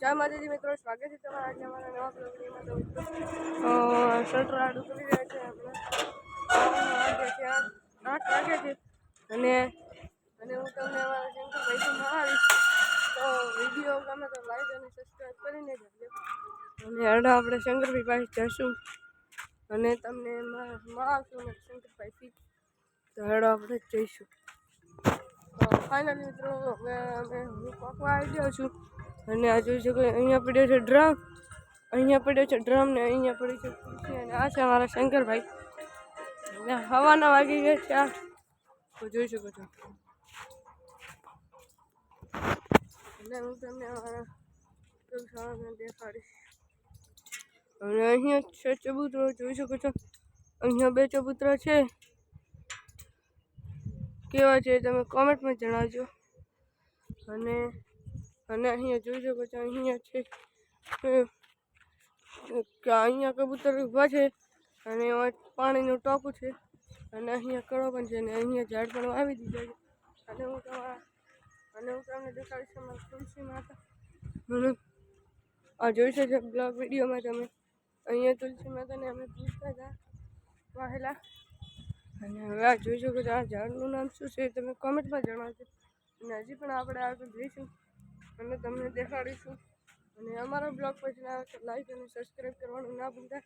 જય માતાજી મિત્રો, સ્વાગત છે તમારા આજે અમારા નવા બ્લોગ વિડીયોમાં. તો મિત્રો શટર આડું કરી રહ્યા છે આપણે 8 વાગે છે અને હું તમને અમારા શંકરભાઈથી મળાવીશ. તો વિડીયો ગમે તો લાઈક અને સબસ્ક્રાઈબ કરીને જજો. અને હેડો આપણે શંકરભાઈ પાસે જઈશું અને તમને મળાવશું ને શંકરભાઈથી. તો હેડો આપણે જઈશું. તો ફાઇનલી મિત્રો હવે હું પકવા આવી ગયો છું અને આ જોઈ શકો અહીંયા પડ્યો છે ડ્રમ, અહીંયા પડ્યો છે ડ્રમ ને અહીંયા પડી છે ખુરશી. અને આ છે અમારા શંકરભાઈ અને હવાના વાગી ગયા છે આ, તો જોઈ શકો છો. અને હું તમને અમારા દેખાડીશ. અને અહીંયા છે ચબૂતરો, જોઈ શકો છો. અહીંયા 2 ચબૂતરા છે. કેવા છે તમે કોમેન્ટમાં જણાવજો. અને અહીંયા જોઈ શકો છો, અહીંયા છે કે અહીંયા કબૂતર ઊભા છે અને પાણીનું ટોપું છે અને અહીંયા કડો પણ છે અને અહીંયા ઝાડ પણ વાવી દીધા છે. અને હું તમને દેખાડીશ અમારા તુલસી માતા. આ જોઈ શકો બ્લોગ વિડીયોમાં તમે. અહીંયા તુલસી માતાને અમે પૂછતા હતા વાહેલા. અને હવે આ જોઈ શકો છો, આ ઝાડનું નામ શું છે તમે કોમેન્ટમાં જણાવજો. અને હજી પણ આપણે આગળ જઈશું અને તમને દેખાડીશું. અને અમારા બ્લોગ પછી આવે તો લાઈક અને સબસ્ક્રાઈબ કરવાનું ના ભૂલતા.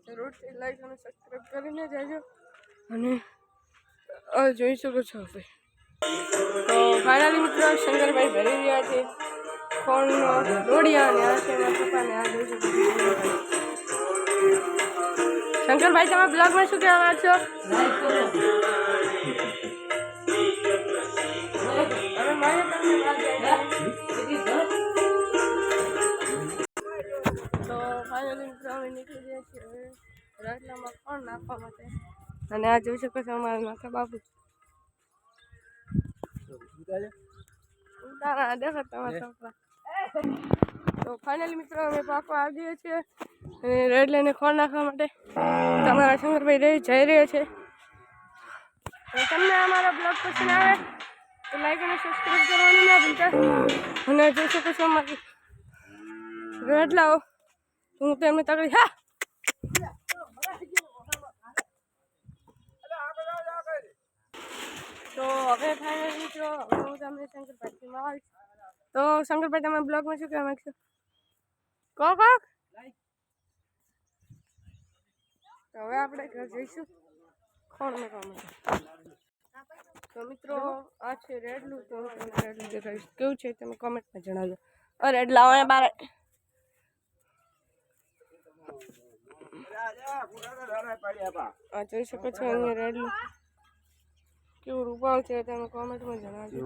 જરૂરથી લાઈક અને સબસ્ક્રાઈબ કરીને જજો. અને જોઈ શકો છો હવે. તો ફાઇનલી મિત્રો શંકરભાઈ ભરી રહ્યા છે ફોનનો દોડિયા અને આ છે મારા પપ્પાને. આ જોઈ શકો છો શંકરભાઈ, તમે બ્લોગમાં શું કહેવા માંગશો? તો ફાઇનલી મિત્રો અમે નીકળી ગયા છીએ હવે રાટલામાં કોણ નાખવા માટે. અને આ જોઈ શકો છો અમારા નાખા બાપુ. દેખો તમારા છોકરા. તો ફાઇનલી મિત્રો અમે પાકવા આવી ગયા છીએ અને રેડ લઈને ખોળ નાખવા માટે. તમારા શંકરભાઈ જઈ રહ્યા છે. તમને અમારા બ્લોગ પસંદ આવે તો લાઈક અને સબસ્ક્રાઈબ કરવાનું ના ભૂલતા. અને જોઈ શકો છો અમારી રેડ લાવો, હું તેમને તકડી. હા, તો હવે ફાઇનલી મિત્રો હું તમને શંકરભાઈથી મળીશ. તો શંકરભાઈ, તમે બ્લોગમાં શું કહેવા માંગશો? કહો. તો હવે આપણે ઘર જઈશું ખોળ નાખવા માટે. તો મિત્રો આ છે રેડલું. તો તમે રેડલું દેખાડીશ કેવું છે તમે કોમેન્ટમાં જણાવજો. રેડલા આવે બાર. આ જોઈ શકો છો અહીંયા રેડલું કેવું રૂપાળ છે તમે કોમેન્ટમાં જણાવજો.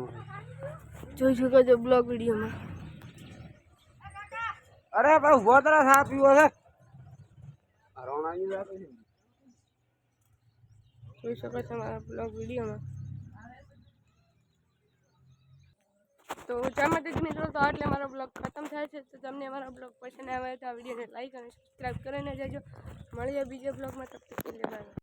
જોઈ શકો છો બ્લોગ વિડીયોમાં. અરે ભાઈ ઉભો તરફ સા પીવો છે. જોઈ શકો છો મારા બ્લોગ વિડીયોમાં. તો જય માતાજી મિત્રો, તો એટલે મારો બ્લોગ ખતમ થાય છે. તો તમને અમારો બ્લોગ પસંદ આવે તો આ વિડીયોને લાઈક અને સબસ્ક્રાઈબ કરીને જજો. મળીએ બીજા બ્લોગમાં. તબ તક કે લીએ બાય.